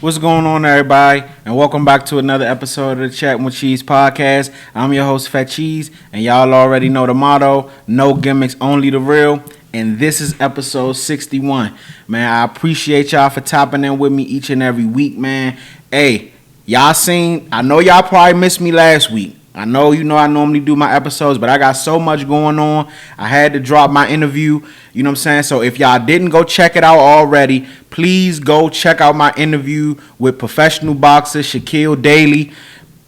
What's going on, everybody? And welcome back to another episode of the Chat with Cheese podcast. I'm your host, Fat Cheeze, and y'all already know the motto: no gimmicks, only the real. And this is episode 61. Man, I appreciate y'all for tapping in with me each and every week, man. Hey, I know y'all probably missed me last week. I normally do my episodes, but I got so much going on. I had to drop my interview, you know what I'm saying? So if y'all didn't go check it out already, please go check out my interview with professional boxer Shaquille Daly.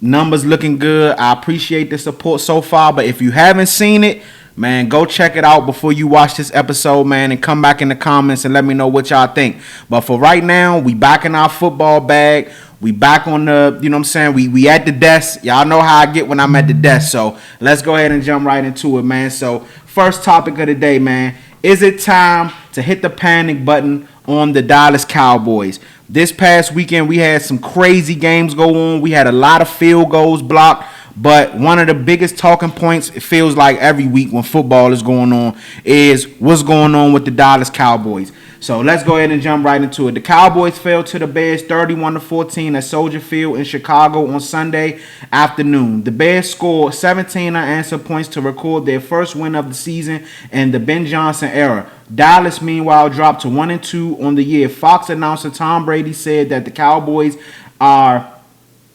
Numbers looking good. I appreciate the support so far, but if you haven't seen it, man, go check it out before you watch this episode, man, and come back in the comments and let me know what y'all think. But for right now, we back in our football bag. We back on the, you know what I'm saying? We at the desk. Y'all know how I get when I'm at the desk. So let's go ahead and jump right into it, man. So first topic of the day, man. Is it time to hit the panic button on the Dallas Cowboys? This past weekend, we had some crazy games go on. We had a lot of field goals blocked. But one of the biggest talking points, it feels like every week when football is going on, is what's going on with the Dallas Cowboys. So let's go ahead and jump right into it. The Cowboys fell to the Bears 31-14 at Soldier Field in Chicago on Sunday afternoon. The Bears scored 17 unanswered points to record their first win of the season in the Ben Johnson era. Dallas, meanwhile, dropped to 1-2 on the year. Fox announcer Tom Brady said that the Cowboys are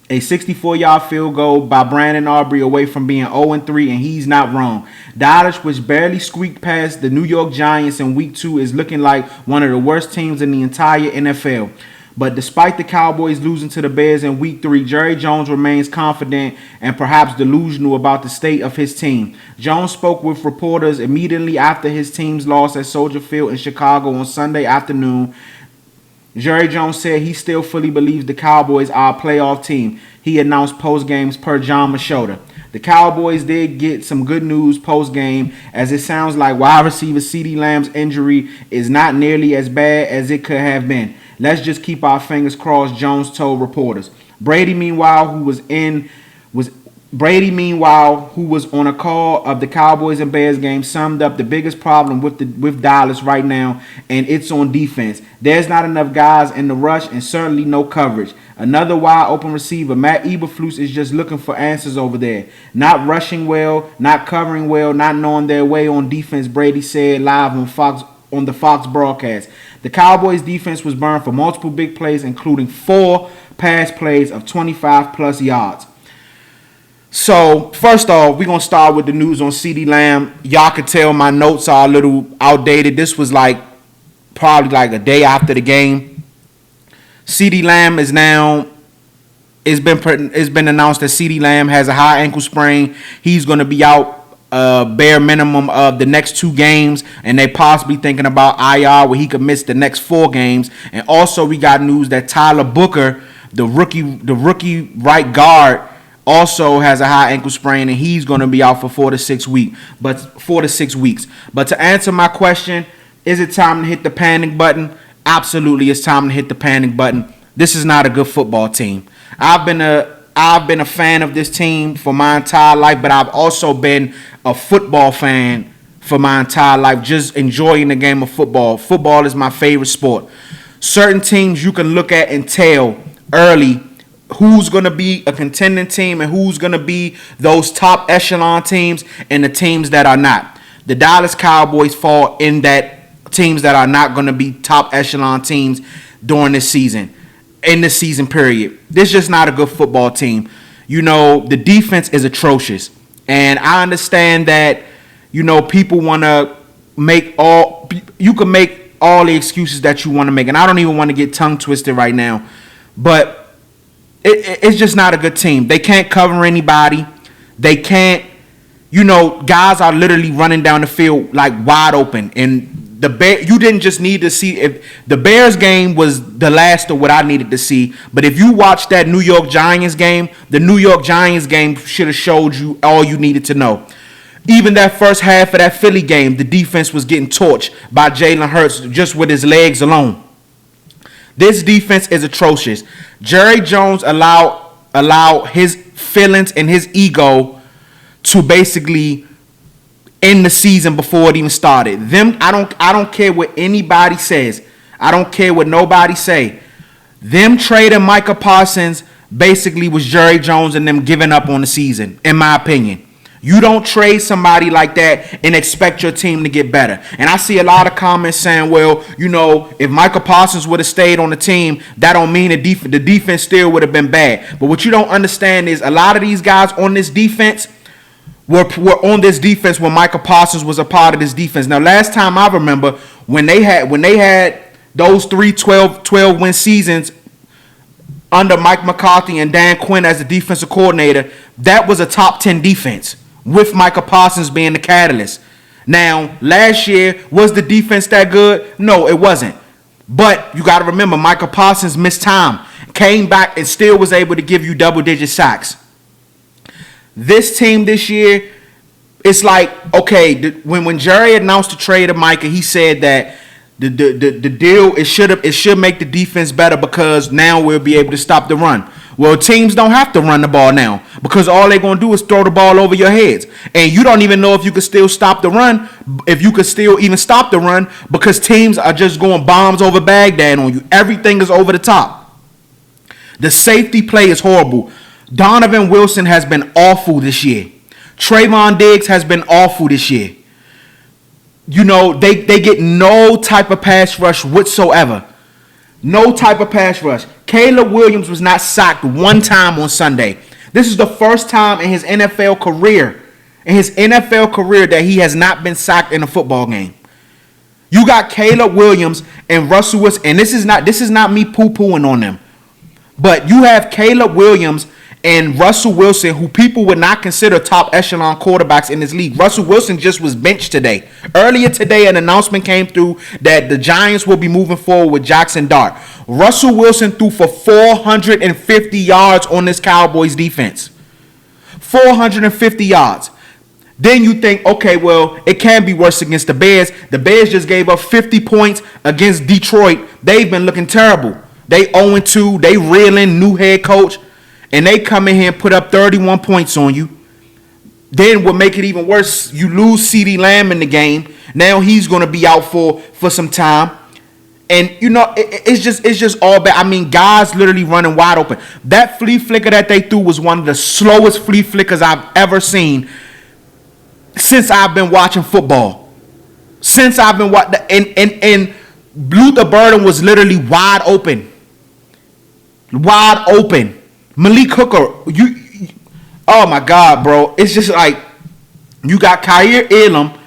a 64-yard field goal by Brandon Aubrey away from being 0-3, and he's not wrong. Dallas, which barely squeaked past the New York Giants in Week 2, is looking like one of the worst teams in the entire NFL. But despite the Cowboys losing to the Bears in Week 3, Jerry Jones remains confident and perhaps delusional about the state of his team. Jones spoke with reporters immediately after his team's loss at Soldier Field in Chicago on Sunday afternoon. Jerry Jones said he still fully believes the Cowboys are a playoff team. He announced post-games per John Machota. The Cowboys did get some good news post-game, as it sounds like wide receiver CeeDee Lamb's injury is not nearly as bad as it could have been. Let's just keep our fingers crossed, Jones told reporters. Brady, meanwhile, who was on a call of the Cowboys and Bears game, summed up the biggest problem with Dallas right now, and it's on defense. There's not enough guys in the rush and certainly no coverage. Another wide open receiver, Matt Eberflus, is just looking for answers over there. Not rushing well, not covering well, not knowing their way on defense, Brady said live on the Fox broadcast. The Cowboys defense was burned for multiple big plays, including 4 pass plays of 25-plus yards. So, first off, we're going to start with the news on CeeDee Lamb. Y'all could tell my notes are a little outdated. This was probably a day after the game. CeeDee Lamb it's been announced that CeeDee Lamb has a high ankle sprain. He's going to be out bare minimum of the next 2 games, and they possibly thinking about IR where he could miss the next 4 games. And also, we got news that Tyler Booker, the rookie right guard, also has a high ankle sprain, and he's going to be out for 4 to 6 weeks. But to answer my question, is it time to hit the panic button? Absolutely, it's time to hit the panic button. This is not a good football team. I've been a fan of this team for my entire life, but I've also been a football fan for my entire life, just enjoying the game of football. Football is my favorite sport. Certain teams you can look at and tell early who's going to be a contending team and who's going to be those top echelon teams and the teams that are not. The Dallas Cowboys fall in that teams that are not going to be top echelon teams during this season, in this season period. This is just not a good football team. You know, the defense is atrocious. And I understand that, you know, people want to you can make all the excuses that you want to make. And I don't even want to get tongue twisted right now. But it's just not a good team. They can't cover anybody. They can't, guys are literally running down the field like wide open. And you didn't just need to see, if the Bears game was the last of what I needed to see. But if you watched that New York Giants game, the New York Giants game should have showed you all you needed to know. Even that first half of that Philly game, the defense was getting torched by Jalen Hurts just with his legs alone. This defense is atrocious. Jerry Jones allow his feelings and his ego to basically end the season before it even started. I don't care what anybody says. I don't care what nobody say. Them trading Micah Parsons basically was Jerry Jones and them giving up on the season, in my opinion. You don't trade somebody like that and expect your team to get better. And I see a lot of comments saying, well, if Micah Parsons would have stayed on the team, that don't mean the defense still would have been bad. But what you don't understand is a lot of these guys on this defense were on this defense when Micah Parsons was a part of this defense. Now, last time I remember, when they had those 3 12-win seasons under Mike McCarthy and Dan Quinn as the defensive coordinator, that was a top 10 defense, with Micah Parsons being the catalyst. Now, last year, was the defense that good? No, it wasn't. But you got to remember, Micah Parsons missed time, came back, and still was able to give you double-digit sacks. This team this year, it's like, okay, when Jerry announced the trade of Micah, he said that the deal, it should make the defense better because now we'll be able to stop the run. Well, teams don't have to run the ball now because all they're going to do is throw the ball over your heads. And you don't even know if you could still stop the run, if you could still even stop the run, because teams are just going bombs over Baghdad on you. Everything is over the top. The safety play is horrible. Donovan Wilson has been awful this year. Trayvon Diggs has been awful this year. They get no type of pass rush whatsoever. No type of pass rush. Caleb Williams was not sacked one time on Sunday. This is the first time in his NFL career, that he has not been sacked in a football game. You got Caleb Williams and Russell Wilson, and this is not me poo-pooing on them, but you have Caleb Williams and Russell Wilson, who people would not consider top echelon quarterbacks in this league. Russell Wilson just was benched today. Earlier today, an announcement came through that the Giants will be moving forward with Jackson Dart. Russell Wilson threw for 450 yards on this Cowboys defense. 450 yards. Then you think, okay, well, it can be worse against the Bears. The Bears just gave up 50 points against Detroit. They've been looking terrible. They 0-2. They reeling, new head coach. And they come in here and put up 31 points on you. Then what make it even worse, you lose CeeDee Lamb in the game. Now he's going to be out for some time. And, it's just all bad. I mean, guys literally running wide open. That flea flicker that they threw was one of the slowest flea flickers I've ever seen since I've been watching football. And Luther Burden was literally wide open. Wide open. Malik Hooker, oh my God, bro. It's just like you got Khair Elam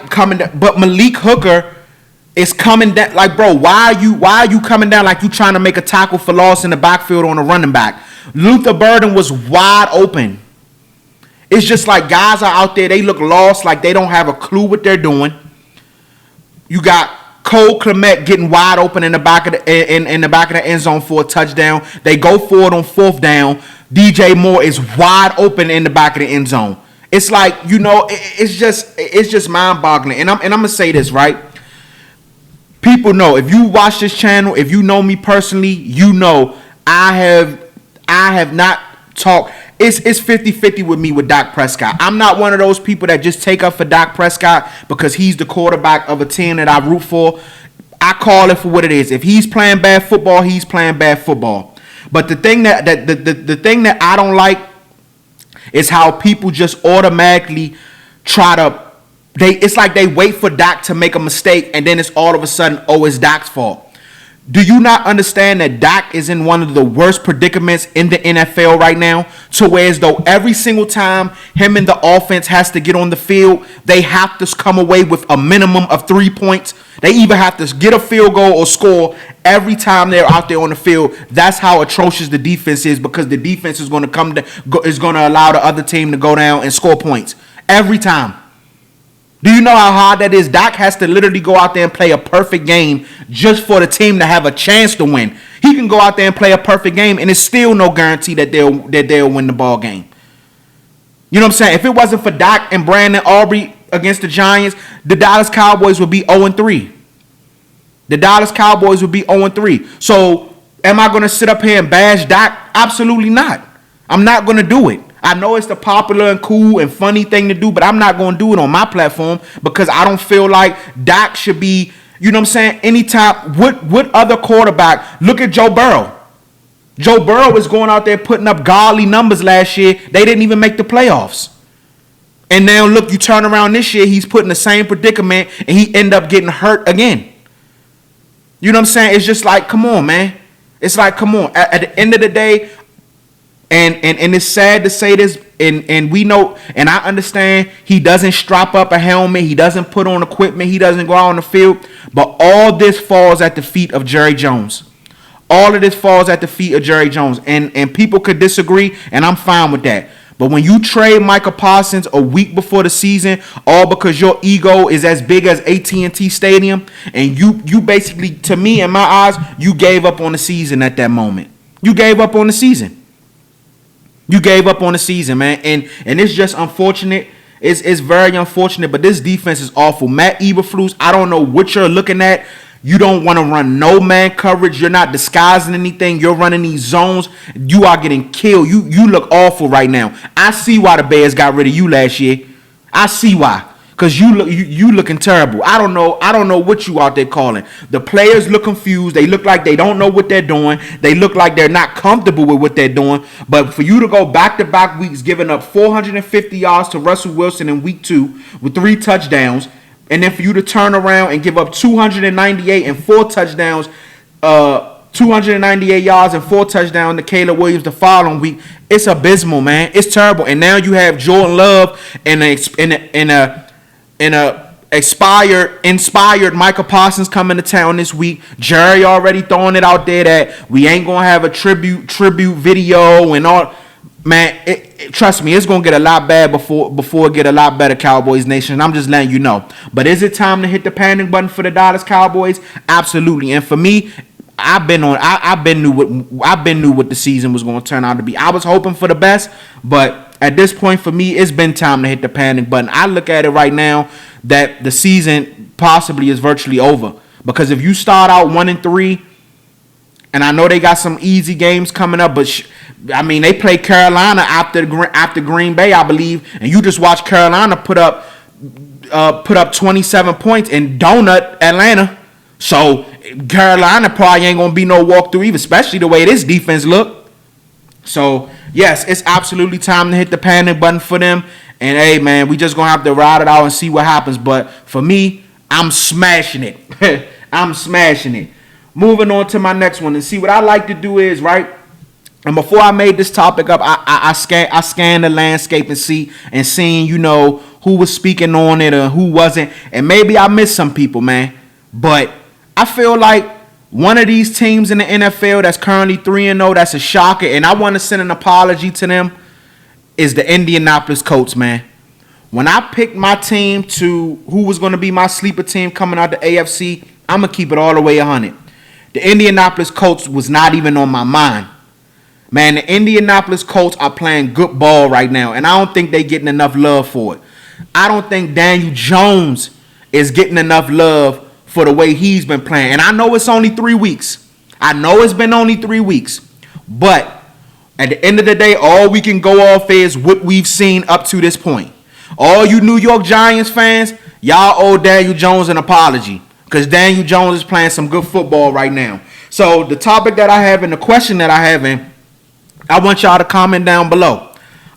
coming down, but Malik Hooker is coming down. Like, bro, why are you coming down like you trying to make a tackle for loss in the backfield on a running back? Luther Burden was wide open. It's just like guys are out there, they look lost, like they don't have a clue what they're doing. You got Cole Kmet getting wide open in the back of the end zone for a touchdown. They go for it on 4th down. DJ Moore is wide open in the back of the end zone. It's like, it's just mind-boggling. And I'm gonna say this, right? People know, if you watch this channel, if you know me personally, I have not talked. It's 50-50 with me with Dak Prescott. I'm not one of those people that just take up for Dak Prescott because he's the quarterback of a team that I root for. I call it for what it is. If he's playing bad football, he's playing bad football. But the thing that I don't like is how people just automatically it's like they wait for Dak to make a mistake and then it's all of a sudden, oh, it's Dak's fault. Do you not understand that Dak is in one of the worst predicaments in the NFL right now? To where as though every single time him and the offense has to get on the field, they have to come away with a minimum of 3 points. They either have to get a field goal or score every time they're out there on the field. That's how atrocious the defense is, because the defense is going to allow the other team to go down and score points every time. Do you know how hard that is? Dak has to literally go out there and play a perfect game just for the team to have a chance to win. He can go out there and play a perfect game, and it's still no guarantee that they'll win the ball game. You know what I'm saying? If it wasn't for Dak and Brandon Aubrey against the Giants, the Dallas Cowboys would be 0-3. The Dallas Cowboys would be 0-3. So am I going to sit up here and bash Dak? Absolutely not. I'm not going to do it. I know it's the popular and cool and funny thing to do, but I'm not going to do it on my platform because I don't feel like Dak should be You know what I'm saying? Anytime, what other quarterback? Look at Joe Burrow. Joe Burrow was going out there putting up godly numbers last year. They didn't even make the playoffs. And now look, you turn around this year, he's put in the same predicament, and he end up getting hurt again. You know what I'm saying? It's just like, come on, man. It's like, come on. At the end of the day, and it's sad to say this, and we know, and I understand he doesn't strap up a helmet, he doesn't put on equipment, he doesn't go out on the field, but all this falls at the feet of Jerry Jones. All of this falls at the feet of Jerry Jones, and people could disagree, and I'm fine with that. But when you trade Micah Parsons a week before the season, all because your ego is as big as AT&T Stadium, and you basically, to me, in my eyes, you gave up on the season at that moment. You gave up on the season. You gave up on the season, man. And it's just unfortunate. It's very unfortunate, but this defense is awful. Matt Eberflus, I don't know what you're looking at. You don't want to run no man coverage. You're not disguising anything. You're running these zones. You are getting killed. You look awful right now. I see why the Bears got rid of you last year. I see why. Because you looking terrible. I don't know what you out there calling. The players look confused. They look like they don't know what they're doing. They look like they're not comfortable with what they're doing. But for you to go back-to-back weeks giving up 450 yards to Russell Wilson in week 2 with 3 touchdowns, and then for you to turn around and give up 298 and 4 touchdowns, 298 yards and 4 touchdowns to Caleb Williams the following week, it's abysmal, man. It's terrible. And now you have Jordan Love and a inspired Micah Parsons coming to town this week. Jerry already throwing it out there that we ain't gonna have a tribute video and all. Man, trust me, it's gonna get a lot bad before it get a lot better, Cowboys Nation. I'm just letting you know. But is it time to hit the panic button for the Dallas Cowboys? Absolutely. And for me, I've been knew what the season was gonna turn out to be. I was hoping for the best, but at this point for me, it's been time to hit the panic button. I look at it right now that the season possibly is virtually over, because if you start out 1-3. And I know they got some easy games coming up, but they play Carolina after Green Bay, I believe, and you just watch Carolina put up 27 points and donut Atlanta. So Carolina probably ain't gonna be no walkthrough either, especially the way this defense look. So yes, it's absolutely time to hit the panic button for them. And hey, man, we just gonna have to ride it out and see what happens. But for me, I'm smashing it. I'm smashing it. Moving on to my next one, and see what I like to do is, right, and before I made this topic up, I scanned the landscape and seeing, who was speaking on it or who wasn't, and maybe I missed some people, man, but I feel like one of these teams in the NFL that's currently 3-0, that's a shocker, and I want to send an apology to them, is the Indianapolis Colts, man. When I picked my team to who was going to be my sleeper team coming out the AFC, I'm going to keep it all the way 100. The Indianapolis Colts was not even on my mind. Man, the Indianapolis Colts are playing good ball right now, and I don't think they're getting enough love for it. I don't think Daniel Jones is getting enough love for the way he's been playing. And I know it's only 3 weeks. I know it's been only 3 weeks. But at the end of the day, all we can go off is what we've seen up to this point. All you New York Giants fans, y'all owe Daniel Jones an apology, because Daniel Jones is playing some good football right now. So the topic that I have and the question that I have, and I want y'all to comment down below.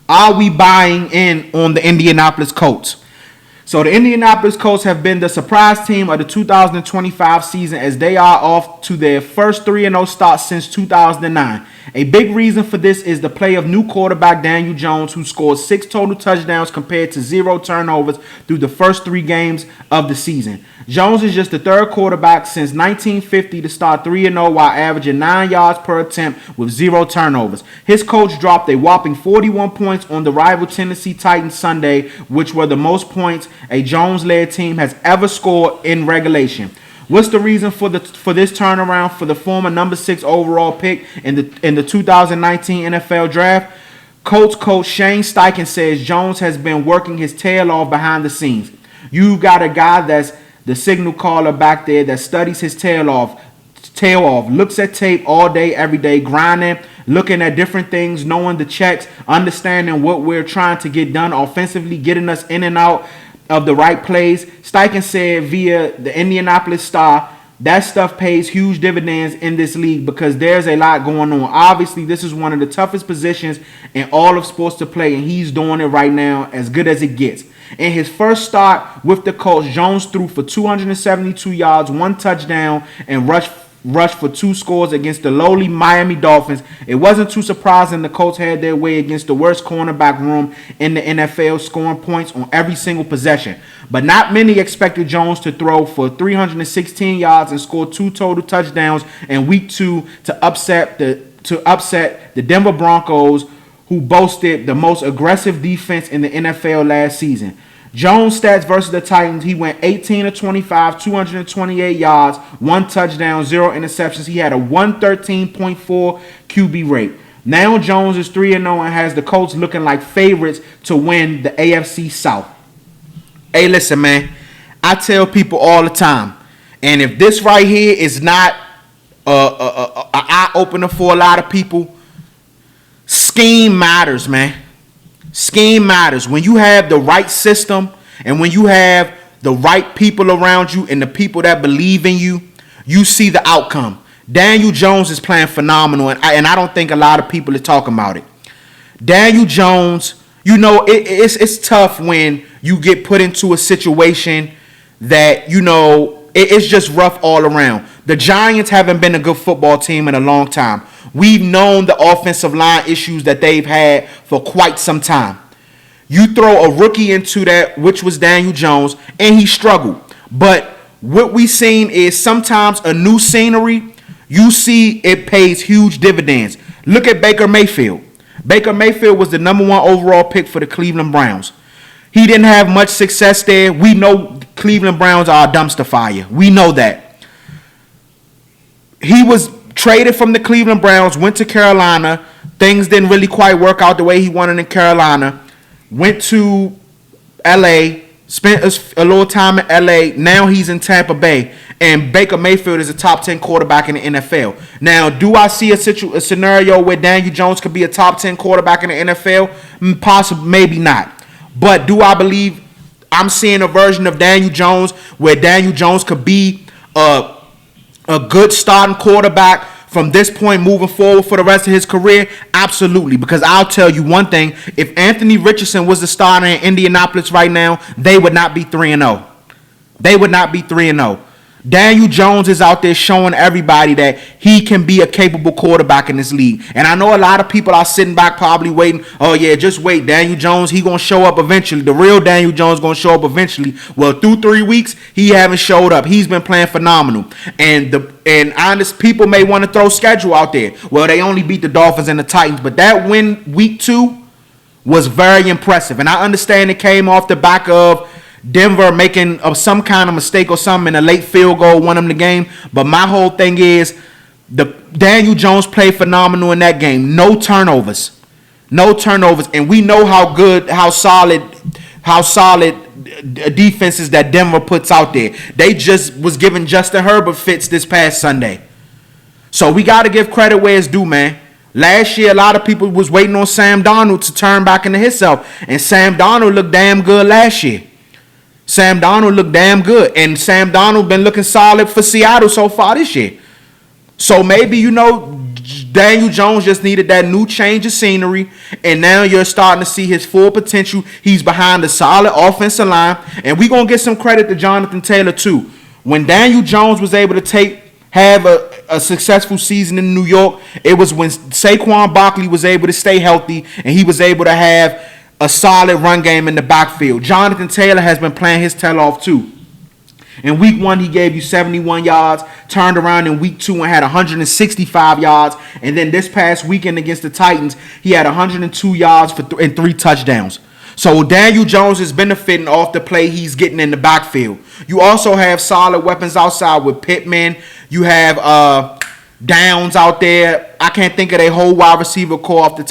Are we buying in on the Indianapolis Colts? So the Indianapolis Colts have been the surprise team of the 2025 season, as they are off to their first 3-0 start since 2009. A big reason for this is the play of new quarterback Daniel Jones, who scored 6 total touchdowns compared to 0 turnovers through the first 3 games of the season. Jones is just the third quarterback since 1950 to start 3-0 while averaging 9 yards per attempt with 0 turnovers. His coach dropped a whopping 41 points on the rival Tennessee Titans Sunday, which were the most points a Jones-led team has ever scored in regulation. What's the reason for this turnaround for the former number 6 overall pick in the 2019 NFL Draft? Colts coach Shane Steichen says Jones has been working his tail off behind the scenes. You got a guy that's the signal caller back there that studies his tail off, looks at tape all day, every day, grinding, looking at different things, knowing the checks, understanding what we're trying to get done offensively, getting us in and out, of the right plays. Steichen said via the Indianapolis Star, that stuff pays huge dividends in this league because there's a lot going on. Obviously, this is one of the toughest positions in all of sports to play, and he's doing it right now as good as it gets. In his first start with the Colts, Jones threw for 272 yards, 1 touchdown, and rushed for 2 scores against the lowly Miami Dolphins. It wasn't too surprising the Colts had their way against the worst cornerback room in the NFL, scoring points on every single possession. But not many expected Jones to throw for 316 yards and score 2 total touchdowns in Week 2 to upset the Denver Broncos, who boasted the most aggressive defense in the NFL last season. Jones' stats versus the Titans, he went 18 of 25, 228 yards, 1 touchdown, 0 interceptions. He had a 113.4 QB rate. Now Jones is 3-0 and has the Colts looking like favorites to win the AFC South. Hey, listen, man. I tell people all the time, and if this right here is not an eye-opener for a lot of people, scheme matters, man. Scheme matters. When you have the right system and when you have the right people around you and the people that believe in you, you see the outcome. Daniel Jones is playing phenomenal, and I don't think a lot of people are talking about it. Daniel Jones, you know, it's tough when you get put into a situation that, you know, it's just rough all around. The Giants haven't been a good football team in a long time. We've known the offensive line issues that they've had for quite some time. You throw a rookie into that, which was Daniel Jones, and he struggled. But what we've seen is sometimes a new scenery, you see it pays huge dividends. Look at Baker Mayfield. Baker Mayfield was the number 1 overall pick for the Cleveland Browns. He didn't have much success there. We know Cleveland Browns are a dumpster fire. We know that. He was traded from the Cleveland Browns, went to Carolina. Things didn't really quite work out the way he wanted in Carolina. Went to L.A., spent a little time in L.A. Now he's in Tampa Bay. And Baker Mayfield is a top 10 quarterback in the NFL. Now, do I see a scenario where Daniel Jones could be a top 10 quarterback in the NFL? Possibly, maybe not. But do I believe I'm seeing a version of Daniel Jones where Daniel Jones could be a good starting quarterback from this point moving forward for the rest of his career? Absolutely. Because I'll tell you one thing. If Anthony Richardson was the starter in Indianapolis right now, they would not be 3-0. They would not be 3-0. Daniel Jones is out there showing everybody that he can be a capable quarterback in this league. And I know a lot of people are sitting back probably waiting, oh yeah, just wait, Daniel Jones, he going to show up eventually. The real Daniel Jones going to show up eventually. Well, through 3 weeks, he haven't showed up. He's been playing phenomenal. And honest people may want to throw schedule out there. Well, they only beat the Dolphins and the Titans, but that win Week 2 was very impressive. And I understand it came off the back of Denver making some kind of mistake or something in a late field goal won them the game. But my whole thing is Daniel Jones played phenomenal in that game. No turnovers. No turnovers. And we know how solid defenses that Denver puts out there. They just was giving Justin Herbert fits this past Sunday. So we got to give credit where it's due, man. Last year, a lot of people was waiting on Sam Darnold to turn back into himself. And Sam Darnold looked damn good last year. Sam Darnold looked damn good. And Sam Darnold been looking solid for Seattle so far this year. So maybe, you know, Daniel Jones just needed that new change of scenery. And now you're starting to see his full potential. He's behind a solid offensive line. And we're going to get some credit to Jonathan Taylor, too. When Daniel Jones was able to have a successful season in New York, it was when Saquon Barkley was able to stay healthy and he was able to have a solid run game in the backfield. Jonathan Taylor has been playing his tail off too. In Week 1, he gave you 71 yards, turned around in Week 2 and had 165 yards. And then this past weekend against the Titans, he had 102 yards and 3 touchdowns. So Daniel Jones is benefiting off the play he's getting in the backfield. You also have solid weapons outside with Pittman. You have Downs out there. I can't think of their whole wide receiver core off the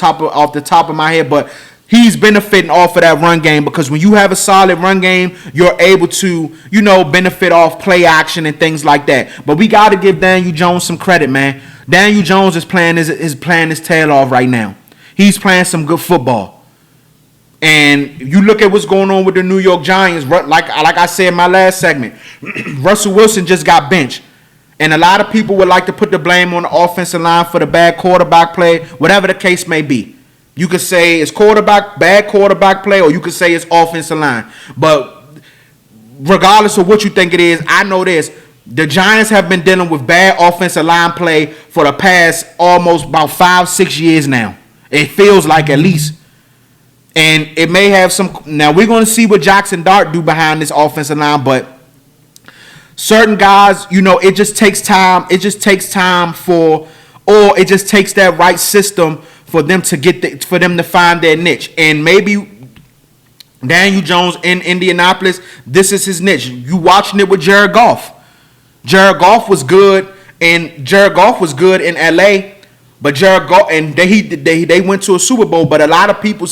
top of my head, but he's benefiting off of that run game because when you have a solid run game, you're able to, you know, benefit off play action and things like that. But we got to give Daniel Jones some credit, man. Daniel Jones is playing his tail off right now. He's playing some good football. And you look at what's going on with the New York Giants, like I said in my last segment, Russell Wilson just got benched. And a lot of people would like to put the blame on the offensive line for the bad quarterback play, whatever the case may be. You could say it's bad quarterback play, or you could say it's offensive line. But regardless of what you think it is, I know this. The Giants have been dealing with bad offensive line play for the past almost about 5-6 years now. It feels like, at least. And it may have some. Now we're going to see what Jackson Dart do behind this offensive line, but certain guys, it just takes time. It just takes time or it just takes that right system for them to for them to find their niche. And maybe Daniel Jones in Indianapolis, this is his niche. You watching it with Jared Goff. Jared Goff was good, and Jared Goff was good in LA. But Jared Goff, and they went to a Super Bowl, but a lot of people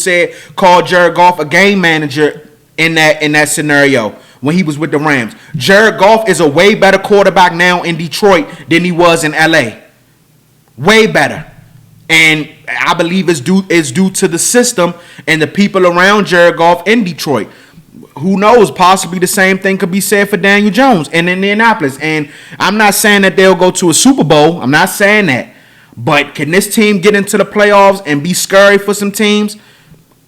called Jared Goff a game manager in that scenario when he was with the Rams. Jared Goff is a way better quarterback now in Detroit than he was in LA. Way better. And I believe it's due to the system and the people around Jared Goff in Detroit. Who knows? Possibly the same thing could be said for Daniel Jones in Indianapolis. And I'm not saying that they'll go to a Super Bowl. I'm not saying that. But can this team get into the playoffs and be scary for some teams?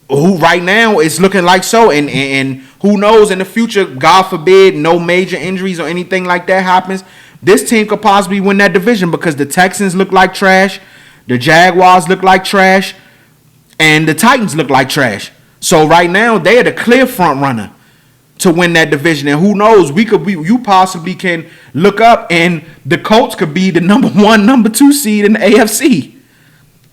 Who right now it's looking like so. And who knows in the future, God forbid, no major injuries or anything like that happens. This team could possibly win that division because the Texans look like trash. The Jaguars look like trash. And the Titans look like trash. So right now, they are the clear front runner to win that division. And who knows, you possibly can look up and the Colts could be the number 1, number 2 seed in the AFC.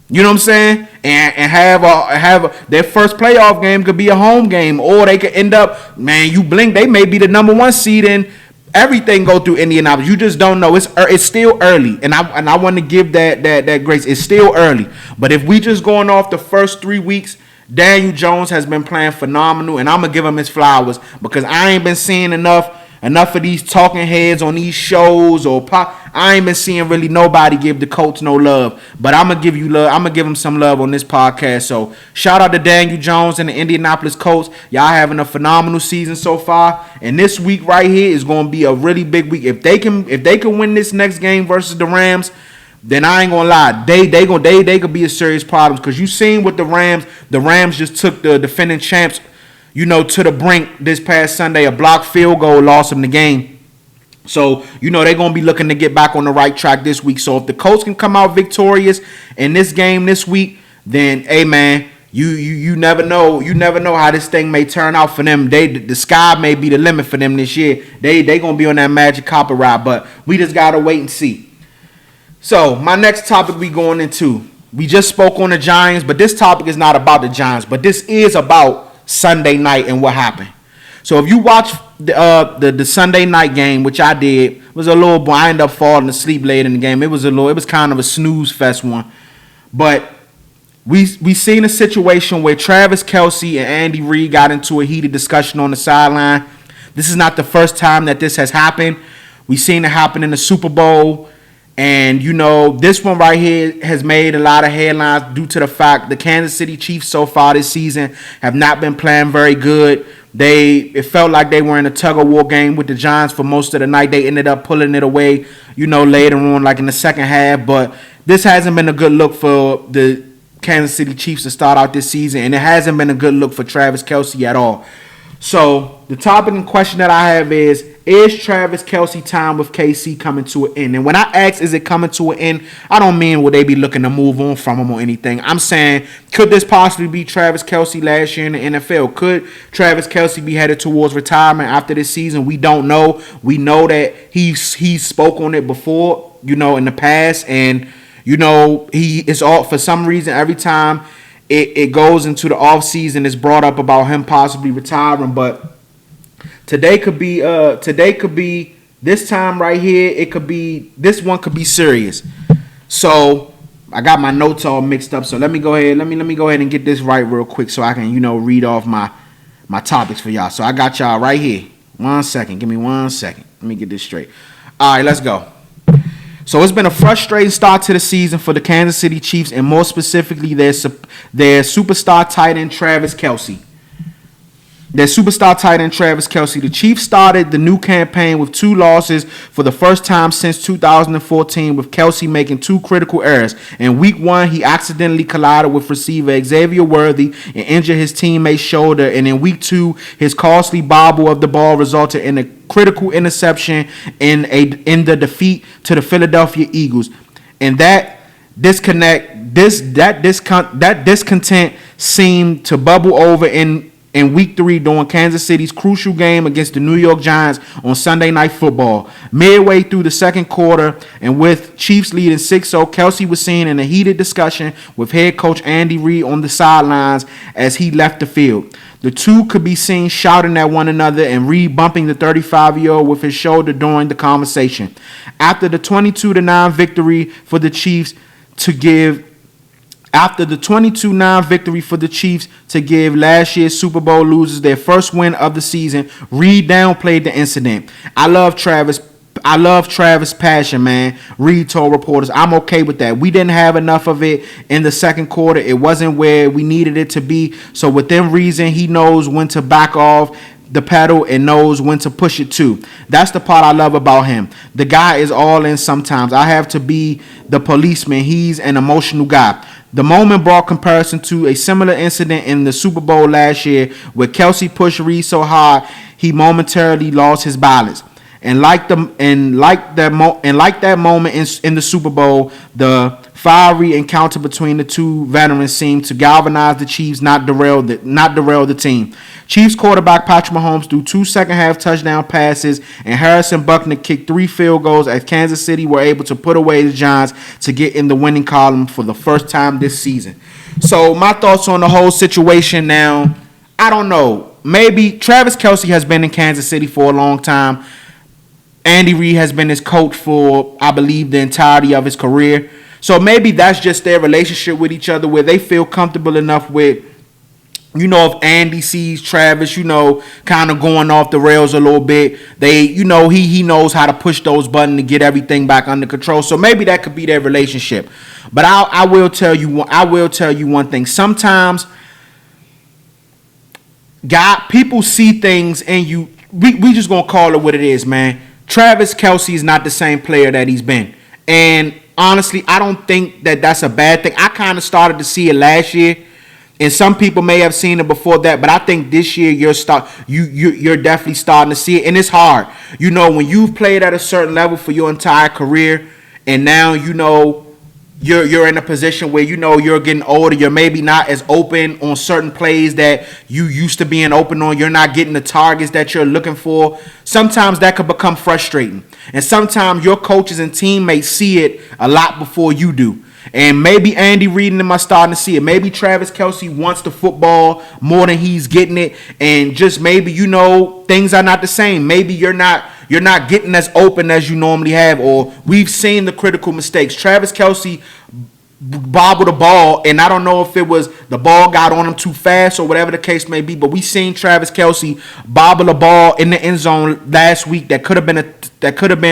You know what I'm saying? And have their first playoff game could be a home game, or they could end up, man, you blink, they may be the number 1 seed and everything go through Indianapolis. You just don't know. It's still early, and I want to give that grace. It's still early, but if we just going off the first 3 weeks, Daniel Jones has been playing phenomenal, and I'm going to give him his flowers because I ain't been seeing enough of these talking heads on these shows I ain't been seeing really nobody give the Colts no love. But I'm going to give you love. I'm going to give him some love on this podcast. So shout out to Daniel Jones and the Indianapolis Colts. Y'all having a phenomenal season so far. And this week right here is going to be a really big week. If they can win this next game versus the Rams, then I ain't gonna lie, they could be a serious problem because you seen with the Rams just took the defending champs, to the brink this past Sunday. A blocked field goal lost them the game. So, they're gonna be looking to get back on the right track this week. So if the Colts can come out victorious in this game this week, then hey man, you never know. You never know how this thing may turn out for them. The sky may be the limit for them this year. They gonna be on that magic copper ride, but we just gotta wait and see. So, my next topic we going into, we just spoke on the Giants, but this topic is not about the Giants, but this is about Sunday night and what happened. So, if you watch the Sunday night game, which I did, was a little, I ended up falling asleep late in the game. It was kind of a snooze fest one. But we seen a situation where Travis Kelce and Andy Reid got into a heated discussion on the sideline. This is not the first time that this has happened. We seen it happen in the Super Bowl. And, this one right here has made a lot of headlines due to the fact the Kansas City Chiefs so far this season have not been playing very good. It felt like they were in a tug-of-war game with the Giants for most of the night. They ended up pulling it away, later on, like in the second half. But this hasn't been a good look for the Kansas City Chiefs to start out this season. And it hasn't been a good look for Travis Kelce at all. So the topic in question that I have is Travis Kelce time with KC coming to an end? And when I ask, is it coming to an end, I don't mean will they be looking to move on from him or anything. I'm saying, could this possibly be Travis Kelce last year in the NFL? Could Travis Kelce be headed towards retirement after this season? We don't know. We know that he spoke on it before, in the past. And, he is all, for some reason, every time it goes into the off season, it's brought up about him possibly retiring. But today could be this time right here. This one could be serious. So I got my notes all mixed up. So let me go ahead. Let me go ahead and get this right real quick so I can read off my topics for y'all. So I got y'all right here. 1 second. Give me 1 second. Let me get this straight. All right, let's go. So it's been a frustrating start to the season for the Kansas City Chiefs, and more specifically their superstar tight end Travis Kelce. their superstar tight end Travis Kelce. The Chiefs started the new campaign with 2 losses for the first time since 2014, with Kelce making 2 critical errors. In week 1, he accidentally collided with receiver Xavier Worthy and injured his teammate's shoulder. And in week 2, his costly bobble of the ball resulted in a critical interception in the defeat to the Philadelphia Eagles. And that discontent seemed to bubble over in week 3 during Kansas City's crucial game against the New York Giants on Sunday Night Football. Midway through the second quarter, and with Chiefs leading 6-0, Kelce was seen in a heated discussion with head coach Andy Reid on the sidelines as he left the field. The two could be seen shouting at one another, and Reid bumping the 35-year-old with his shoulder during the conversation. After the 22-9 victory for the Chiefs to give last year's Super Bowl losers their first win of the season, Reid downplayed the incident. I love Travis' passion, man. Reid told reporters, I'm okay with that. We didn't have enough of it in the second quarter. It wasn't where we needed it to be. So within reason, he knows when to back off the pedal and knows when to push it too. That's the part I love about him. The guy is all in sometimes. I have to be the policeman. He's an emotional guy. The moment brought comparison to a similar incident in the Super Bowl last year where Kelce pushed Reid so hard he momentarily lost his balance. And like that moment in the Super Bowl, the fiery encounter between the two veterans seemed to galvanize the Chiefs, not derail the team. Chiefs quarterback Patrick Mahomes threw 2 second-half touchdown passes, and Harrison Buckner kicked 3 field goals as Kansas City were able to put away the Giants to get in the winning column for the first time this season. So my thoughts on the whole situation now, I don't know. Maybe Travis Kelce has been in Kansas City for a long time. Andy Reid has been his coach for, I believe, the entirety of his career. So maybe that's just their relationship with each other where they feel comfortable enough with, if Andy sees Travis, kind of going off the rails a little bit, he knows how to push those buttons to get everything back under control. So maybe that could be their relationship. But I will tell you one thing. Sometimes, people see things in you. We just gonna call it what it is, man. Travis Kelce is not the same player that he's been, and honestly, I don't think that that's a bad thing. I kind of started to see it last year, and some people may have seen it before that, but I think this year you're definitely starting to see it, and it's hard. When you've played at a certain level for your entire career, and now you're in a position where you're getting older. You're maybe not as open on certain plays that you used to being open on. You're not getting the targets that you're looking for. Sometimes that could become frustrating. And sometimes your coaches and teammates see it a lot before you do. And maybe Andy Reid and them are starting to see it. Maybe Travis Kelce wants the football more than he's getting it. And just maybe, things are not the same. Maybe you're not getting as open as you normally have, or we've seen the critical mistakes. Travis Kelce bobbled the ball, and I don't know if it was the ball got on him too fast or whatever the case may be, but we seen Travis Kelce bobble the ball in the end zone last week that could have been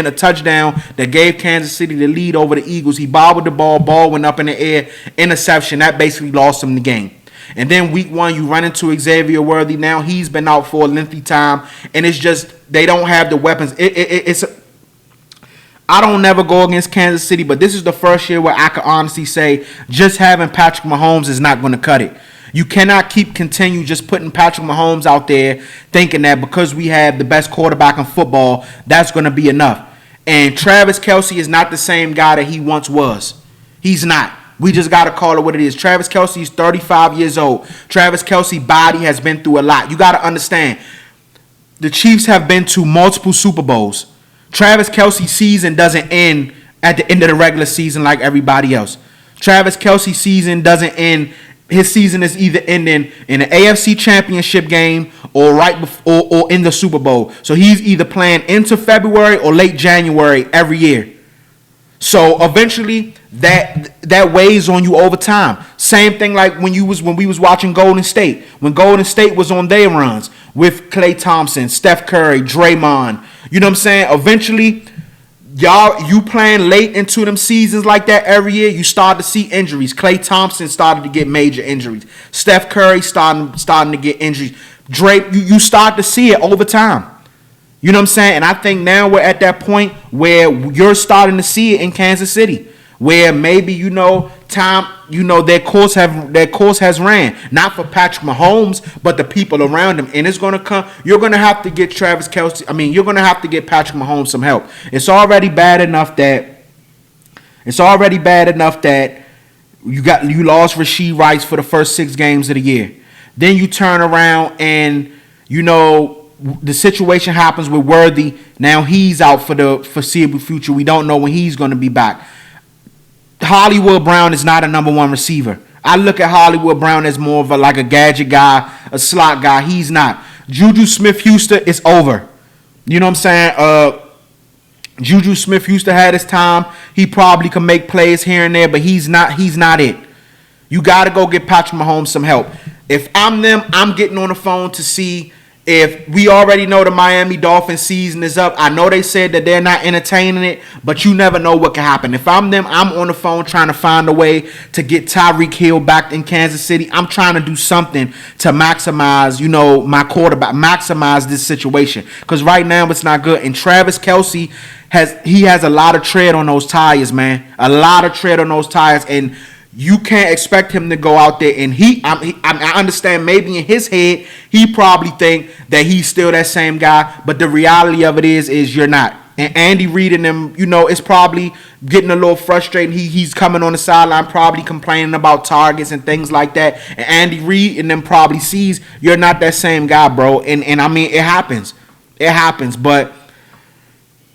a touchdown that gave Kansas City the lead over the Eagles. He bobbled the ball went up in the air, interception. That basically lost him the game. And then week 1, you run into Xavier Worthy. Now he's been out for a lengthy time, and it's just they don't have the weapons. I don't never go against Kansas City, but this is the first year where I can honestly say just having Patrick Mahomes is not going to cut it. You cannot continue just putting Patrick Mahomes out there thinking that because we have the best quarterback in football, that's going to be enough. And Travis Kelce is not the same guy that he once was. He's not. We just got to call it what it is. Travis Kelce is 35 years old. Travis Kelce's body has been through a lot. You got to understand, the Chiefs have been to multiple Super Bowls. Travis Kelce's season doesn't end at the end of the regular season like everybody else. Travis Kelce's season doesn't end. His season is either ending in an AFC Championship game or or in the Super Bowl. So he's either playing into February or late January every year. So eventually that weighs on you over time. Same thing like when we was watching Golden State. When Golden State was on their runs with Klay Thompson, Steph Curry, Draymond. You know what I'm saying? Eventually, you playing late into them seasons like that every year, you start to see injuries. Klay Thompson started to get major injuries. Steph Curry starting to get injuries. Drake, you start to see it over time. You know what I'm saying? And I think now we're at that point where you're starting to see it in Kansas City, where maybe, their course has ran, not for Patrick Mahomes, but the people around him. And it's going to come. You're going to have to get Travis Kelce. You're going to have to get Patrick Mahomes some help. It's already bad enough that you lost Rasheed Rice for the first 6 games of the year. Then you turn around and the situation happens with Worthy. Now he's out for the foreseeable future. We don't know when he's going to be back. Hollywood Brown is not a number 1 receiver. I look at Hollywood Brown as more of a gadget guy, a slot guy. He's not. Juju Smith-Schuster is over. You know what I'm saying? Juju Smith-Schuster had his time. He probably can make plays here and there, but he's not it. You got to go get Patrick Mahomes some help. If I'm them, I'm getting on the phone to see if we already know the Miami Dolphins season is up. I know they said that they're not entertaining it, but you never know what can happen. If I'm them, I'm on the phone trying to find a way to get Tyreek Hill back in Kansas City. I'm trying to do something to maximize, my quarterback, maximize this situation. Because right now it's not good. And Travis Kelce has a lot of tread on those tires, man. A lot of tread on those tires. And you can't expect him to go out there and I understand maybe in his head he probably think that he's still that same guy, but the reality of it is you're not. And Andy Reid and them, it's probably getting a little frustrating. He's coming on the sideline probably complaining about targets and things like that. And Andy Reid and them probably sees you're not that same guy, bro. And it happens. It happens, but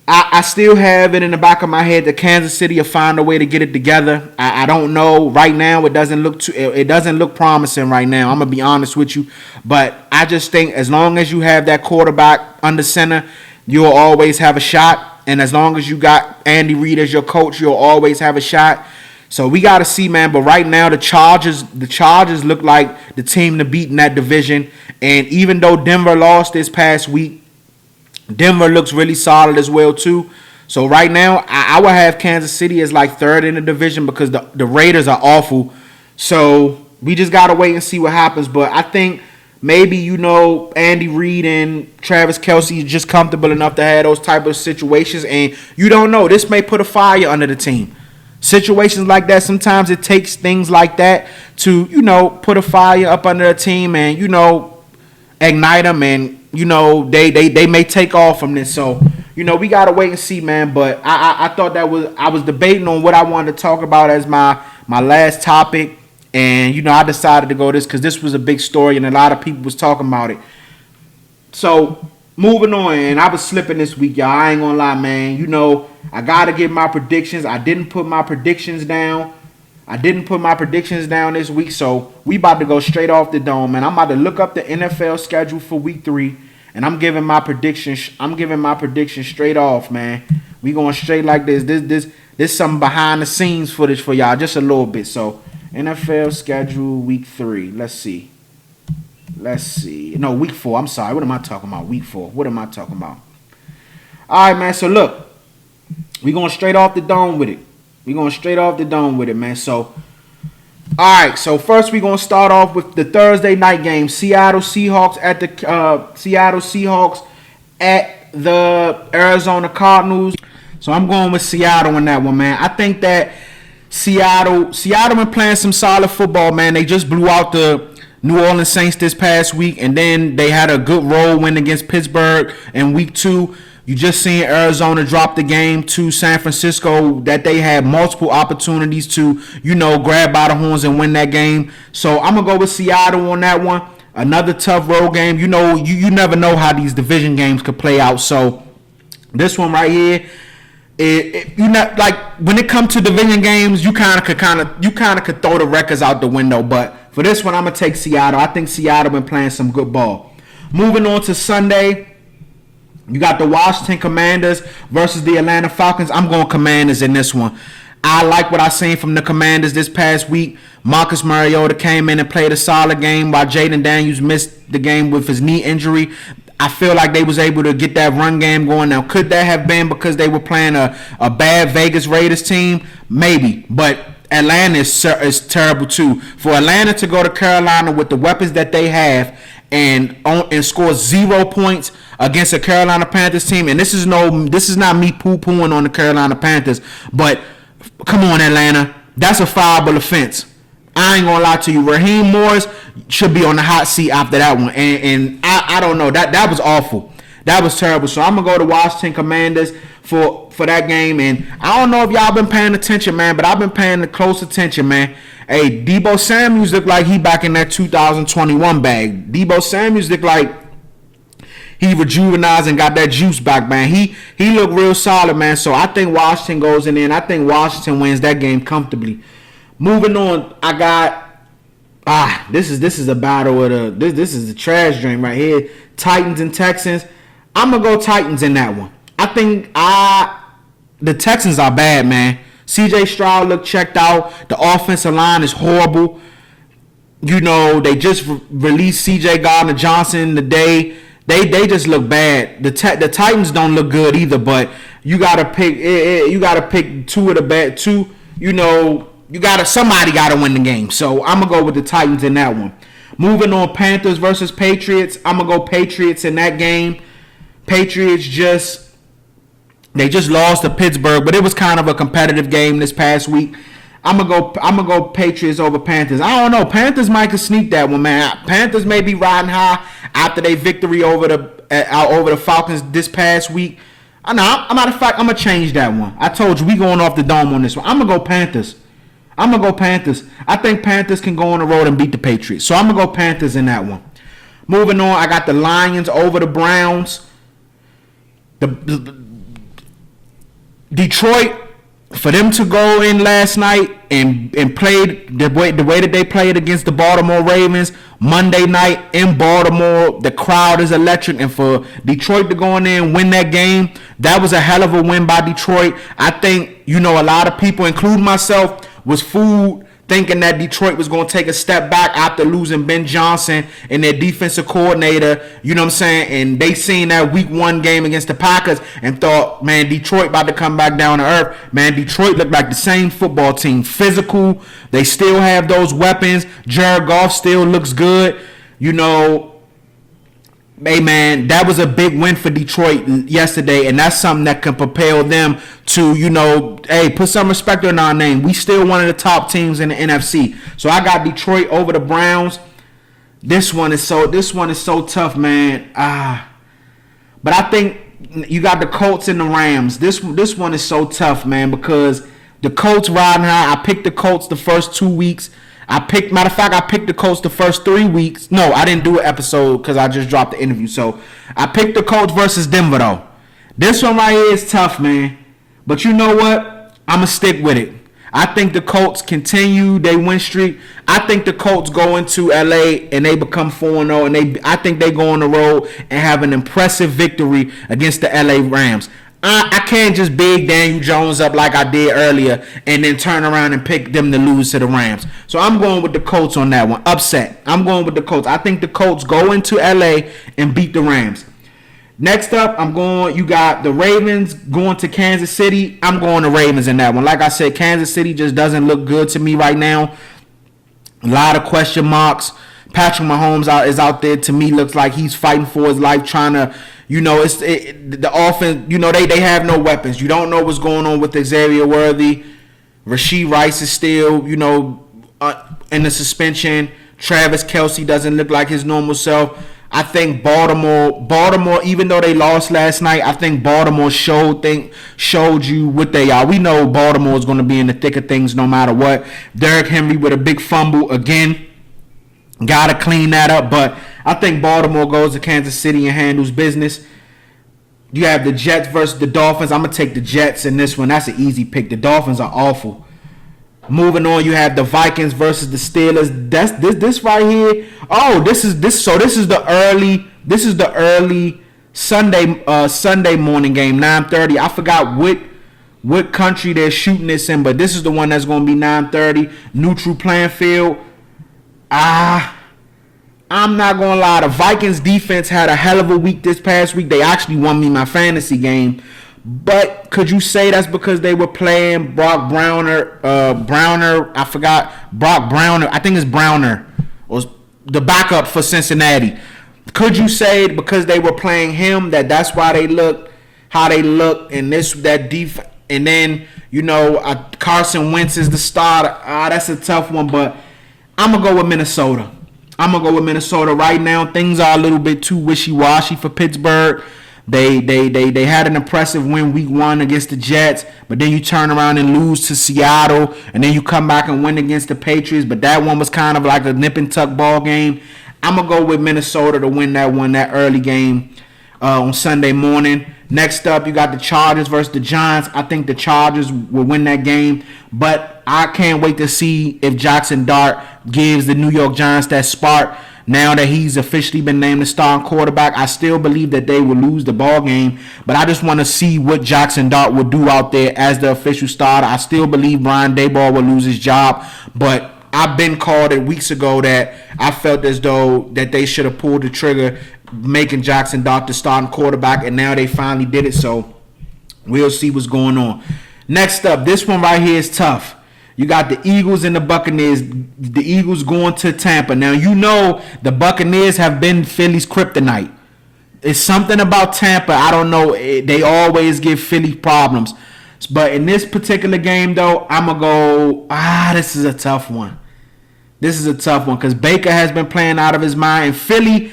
I still have it in the back of my head that Kansas City will find a way to get it together. I don't know. Right now, it doesn't look promising right now. I'm going to be honest with you. But I just think as long as you have that quarterback under center, you'll always have a shot. And as long as you got Andy Reid as your coach, you'll always have a shot. So we got to see, man. But right now, the Chargers look like the team to beat in that division. And even though Denver lost this past week, Denver looks really solid as well, too. So right now, I would have Kansas City as like 3rd in the division because the Raiders are awful. So we just got to wait and see what happens. But I think maybe, Andy Reid and Travis Kelce is just comfortable enough to have those type of situations. And you don't know. This may put a fire under the team. Situations like that, sometimes it takes things like that to, put a fire up under a team and, ignite them and, they may take off from this. So, we got to wait and see, man. But I thought I was debating on what I wanted to talk about as my last topic. And, I decided to go this because this was a big story and a lot of people was talking about it. So, moving on. And I was slipping this week, y'all. I ain't going to lie, man. I got to give my predictions. I didn't put my predictions down. This week, so we about to go straight off the dome, man. I'm about to look up the NFL schedule for week 3, and I'm giving my predictions. Straight off, man. We going straight like this. This some behind the scenes footage for y'all, just a little bit. So NFL schedule week 3. Let's see. No, week 4. I'm sorry. What am I talking about? Week 4. What am I talking about? All right, man. So look, we going straight off the dome with it. Man. So, all right. So first, we're gonna start off with the Thursday night game: Seattle Seahawks at the Arizona Cardinals. So I'm going with Seattle on that one, man. I think that Seattle been playing some solid football, man. They just blew out the New Orleans Saints this past week, and then they had a good road win against Pittsburgh in week 2. You just seen Arizona drop the game to San Francisco that they had multiple opportunities to, grab by the horns and win that game. So I'm going to go with Seattle on that one. Another tough road game. You never know how these division games could play out. So this one right here, when it comes to division games, you kind of could throw the records out the window. But for this one, I'm going to take Seattle. I think Seattle been playing some good ball. Moving on to Sunday, you got the Washington Commanders versus the Atlanta Falcons. I'm going Commanders in this one. I like what I seen from the Commanders this past week. Marcus Mariota came in and played a solid game while Jaden Daniels missed the game with his knee injury. I feel like they was able to get that run game going. Now, could that have been because they were playing a bad Vegas Raiders team? Maybe, but Atlanta is terrible too. For Atlanta to go to Carolina with the weapons that they have and score 0 points against a Carolina Panthers team. And this is not me poo-pooing on the Carolina Panthers, but come on, Atlanta, that's a fireable offense. I ain't gonna lie to you. Raheem Morris should be on the hot seat after that one. And I don't know. That was awful. That was terrible. So I'm gonna go to Washington Commanders for that game. And I don't know if y'all been paying attention, man, but I've been paying close attention, man. Hey, Deebo Samuels look like he back in that 2021 bag. Deebo Samuels look like he rejuvenized and got that juice back, man. He looked real solid, man. So I think Washington goes in there, and I think Washington wins that game comfortably. Moving on, I got this is a battle of this is the trash dream right here. Titans and Texans. I'm gonna go Titans in that one. I think the Texans are bad, man. CJ Stroud looked checked out. The offensive line is horrible. You know, they just released CJ Gardner-Johnson today. They just look bad. The Titans don't look good either. But you gotta pick two of the bad two. You know, somebody gotta win the game. So I'm gonna go with the Titans in that one. Moving on, Panthers versus Patriots. I'm gonna go Patriots in that game. Patriots just lost to Pittsburgh, but it was kind of a competitive game this past week. I'm gonna go Patriots over Panthers. I don't know. Panthers might could sneak that one, man. Panthers may be riding high after their victory over the Falcons this past week. Matter of fact, I'm gonna change that one. I told you we going off the dome on this one. I'm gonna go Panthers. I think Panthers can go on the road and beat the Patriots. So I'm gonna go Panthers in that one. Moving on, I got the Lions over the Browns. Detroit, for them to go in last night and play the way that they played against the Baltimore Ravens Monday night in Baltimore, the crowd is electric. And for Detroit to go in there and win that game, that was a hell of a win by Detroit. I think, a lot of people, including myself, was fooled thinking that Detroit was going to take a step back after losing Ben Johnson and their defensive coordinator, you know what I'm saying? And they seen that week 1 game against the Packers and thought, man, Detroit about to come back down to earth. Man, Detroit looked like the same football team. Physical. They still have those weapons. Jared Goff still looks good. Hey, man, that was a big win for Detroit yesterday, and that's something that can propel them to, hey, put some respect on our name. We still one of the top teams in the NFC. So I got Detroit over the Browns. This one is so tough, man. But I think you got the Colts and the Rams. This one is so tough, man, because the Colts riding high. I picked the Colts the first 2 weeks. I picked the Colts the first 3 weeks. No, I didn't do an episode because I just dropped the interview. So I picked the Colts versus Denver, though. This one right here is tough, man. But you know what? I'm going to stick with it. I think the Colts continue their win streak. I think the Colts go into L.A. and they become 4-0. And I think they go on the road and have an impressive victory against the L.A. Rams. I can't just big Daniel Jones up like I did earlier and then turn around and pick them to lose to the Rams. So I'm going with the Colts on that one. Upset. I'm going with the Colts. I think the Colts go into L.A. and beat the Rams. Next up, you got the Ravens going to Kansas City. I'm going to Ravens in that one. Like I said, Kansas City just doesn't look good to me right now. A lot of question marks. Patrick Mahomes is out there. To me, looks like he's fighting for his life, trying to, the offense, they have no weapons. You don't know what's going on with Xavier Worthy. Rashee Rice is still, in the suspension. Travis Kelce doesn't look like his normal self. I think Baltimore, even though they lost last night, I think Baltimore showed you what they are. We know Baltimore is going to be in the thick of things no matter what. Derrick Henry with a big fumble again. Got to clean that up, but I think Baltimore goes to Kansas City and handles business. You have the Jets versus the Dolphins. I'm going to take the Jets in this one. That's an easy pick. The Dolphins are awful. Moving on, you have the Vikings versus the Steelers. That's this right here. Oh, this is the early Sunday morning game, 9:30. I forgot what country they're shooting this in, but this is the one that's going to be 9:30. Neutral playing field. I'm not going to lie. The Vikings defense had a hell of a week this past week. They actually won me my fantasy game. But could you say that's because they were playing Brock Browner? I think it's Browner, was the backup for Cincinnati. Could you say because they were playing him that's why they looked how they looked and that defense? And then Carson Wentz is the starter. That's a tough one, but I'm gonna go with Minnesota. Right now. Things are a little bit too wishy-washy for Pittsburgh. They had an impressive win week 1 against the Jets, but then you turn around and lose to Seattle, and then you come back and win against the Patriots. But that one was kind of like a nip and tuck ball game. I'm gonna go with Minnesota to win that early game on Sunday morning. Next up, you got the Chargers versus the Giants. I think the Chargers will win that game, but I can't wait to see if Jackson Dart gives the New York Giants that spark. Now that he's officially been named the starting quarterback, I still believe that they will lose the ball game, but I just want to see what Jackson Dart will do out there as the official starter. I still believe Brian Daboll will lose his job, but I've been called it weeks ago that I felt as though that they should have pulled the trigger, making Jackson Dart the starting quarterback, and now they finally did it, so we'll see what's going on. Next up, this one right here is tough. You got the Eagles and the Buccaneers. The Eagles going to Tampa. Now, the Buccaneers have been Philly's kryptonite. It's something about Tampa. I don't know. They always give Philly problems. But in this particular game, though, I'm going to go, this is a tough one. Because Baker has been playing out of his mind. And Philly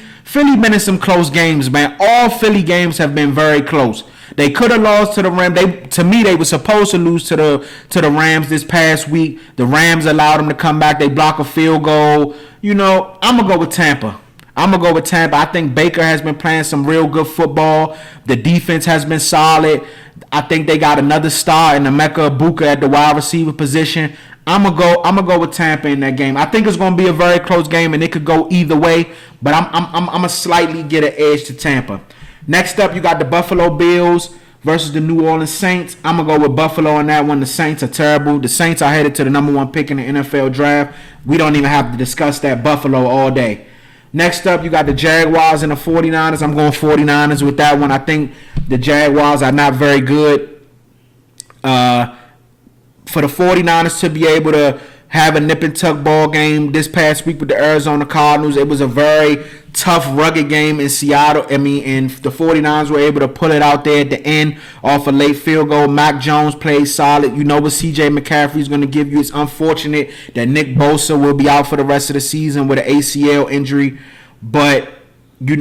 been in some close games, man. All Philly games have been very close. They could have lost to the Rams. To me, they were supposed to lose to the Rams this past week. The Rams allowed them to come back. They block a field goal. I'm going to go with Tampa. I think Baker has been playing some real good football. The defense has been solid. I think they got another star in Emeka Egbuka at the wide receiver position. I'm gonna go with Tampa in that game. I think it's gonna be a very close game, and it could go either way. But I'm gonna slightly get an edge to Tampa. Next up, you got the Buffalo Bills versus the New Orleans Saints. I'm gonna go with Buffalo on that one. The Saints are terrible. The Saints are headed to the number 1 pick in the NFL draft. We don't even have to discuss that. Buffalo all day. Next up, you got the Jaguars and the 49ers. I'm going 49ers with that one. I think the Jaguars are not very good. For the 49ers to be able to have a nip and tuck ball game this past week with the Arizona Cardinals, it was a very tough, rugged game in Seattle. And the 49ers were able to pull it out there at the end off a late field goal. Mac Jones played solid. What C.J. McCaffrey is going to give you. It's unfortunate that Nick Bosa will be out for the rest of the season with an ACL injury. But, I'm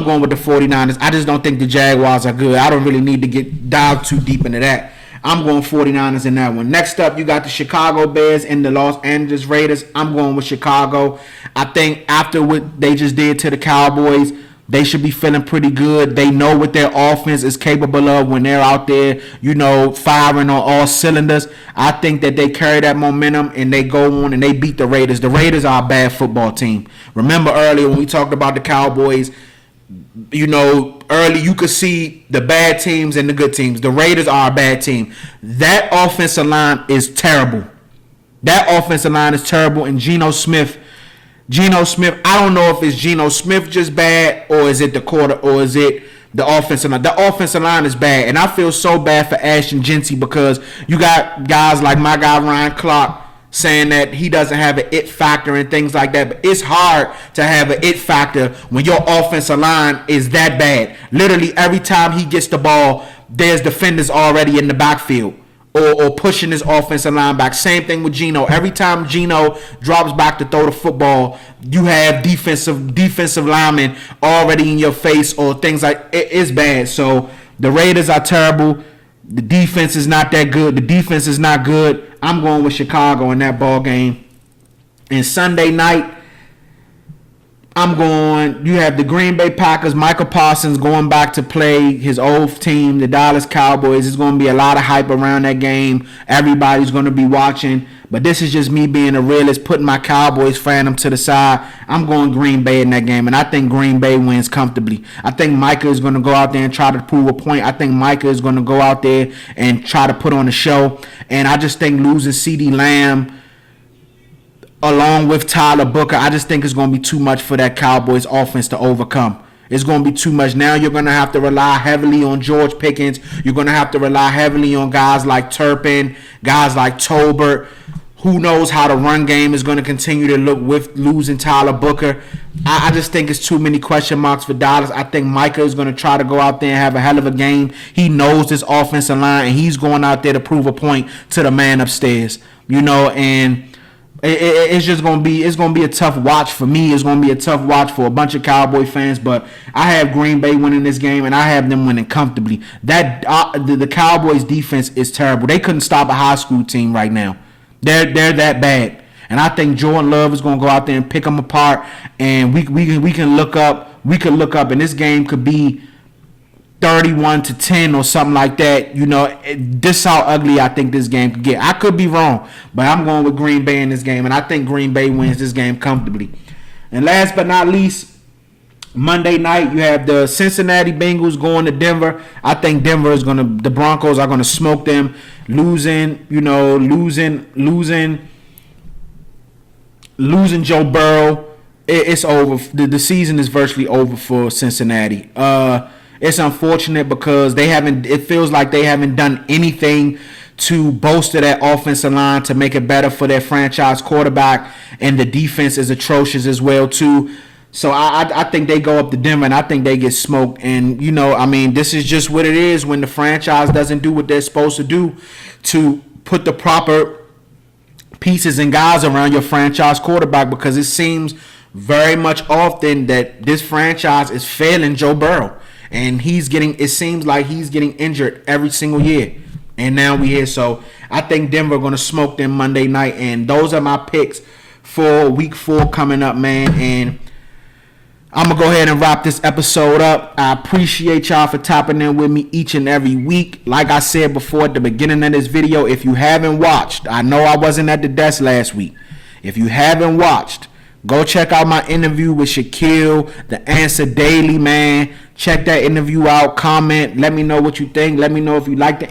going with the 49ers. I just don't think the Jaguars are good. I don't really need to get dive too deep into that. I'm going 49ers in that one. Next up, you got the Chicago Bears and the Los Angeles Raiders. I'm going with Chicago. I think after what they just did to the Cowboys, they should be feeling pretty good. They know what their offense is capable of when they're out there, firing on all cylinders. I think that they carry that momentum and they go on and they beat the Raiders. The Raiders are a bad football team. Remember earlier when we talked about the Cowboys, early you could see the bad teams and the good teams. The Raiders are a bad team. That offensive line is terrible. And Geno Smith, I don't know if it's Geno Smith just bad or is it the offensive line. The offensive line is bad. And I feel so bad for Ashton Jeanty because you got guys like my guy Ryan Clark saying that he doesn't have an it factor and things like that. But it's hard to have an it factor when your offensive line is that bad. Literally every time he gets the ball, there's defenders already in the backfield or pushing his offensive line back. Same thing with Geno. Every time Geno drops back to throw the football, you have defensive linemen already in your face or things like it. It's bad. So the Raiders are terrible. The defense is not that good. The defense is not good. I'm going with Chicago in that ball game. And Sunday night, you have the Green Bay Packers, Michael Parsons going back to play his old team, the Dallas Cowboys. There's going to be a lot of hype around that game. Everybody's going to be watching. But this is just me being a realist, putting my Cowboys fandom to the side. I'm going Green Bay in that game, and I think Green Bay wins comfortably. I think Micah is going to go out there and try to prove a point. I think Micah is going to go out there and try to put on a show. And I just think losing CeeDee Lamb along with Tyler Booker, I just think it's going to be too much for that Cowboys offense to overcome. It's going to be too much. Now you're going to have to rely heavily on George Pickens. You're going to have to rely heavily on guys like Turpin, guys like Tolbert, Who knows how the run game is going to continue to look with losing Tyler Booker. I just think it's too many question marks for Dallas. I think Micah is going to try to go out there and have a hell of a game. He knows this offensive line, and he's going out there to prove a point to the man upstairs. And it's just going to be a tough watch for me. It's going to be a tough watch for a bunch of Cowboy fans, but I have Green Bay winning this game, and I have them winning comfortably. The Cowboys defense is terrible. They couldn't stop a high school team right now. They're that bad, and I think Jordan Love is going to go out there and pick them apart. And we can look up, and this game could be 31-10 or something like that. This is how ugly I think this game could get. I could be wrong, but I'm going with Green Bay in this game, and I think Green Bay wins this game comfortably. And last but not least, Monday night, you have the Cincinnati Bengals going to Denver. I think the Broncos are going to smoke them, losing Joe Burrow. It's over. The season is virtually over for Cincinnati. It's unfortunate because it feels like they haven't done anything to bolster that offensive line to make it better for their franchise quarterback, and the defense is atrocious as well too. So I think they go up to Denver, and I think they get smoked. And, this is just what it is when the franchise doesn't do what they're supposed to do to put the proper pieces and guys around your franchise quarterback, because it seems very much often that this franchise is failing Joe Burrow. And it seems like he's getting injured every single year. And now we're here. So I think Denver are going to smoke them Monday night. And those are my picks for week 4 coming up, man. And I'm going to go ahead and wrap this episode up. I appreciate y'all for tapping in with me each and every week. Like I said before at the beginning of this video, if you haven't watched, I know I wasn't at the desk last week. If you haven't watched, go check out my interview with Shaquille, The Answer Daily, man. Check that interview out. Comment. Let me know what you think. Let me know if you like the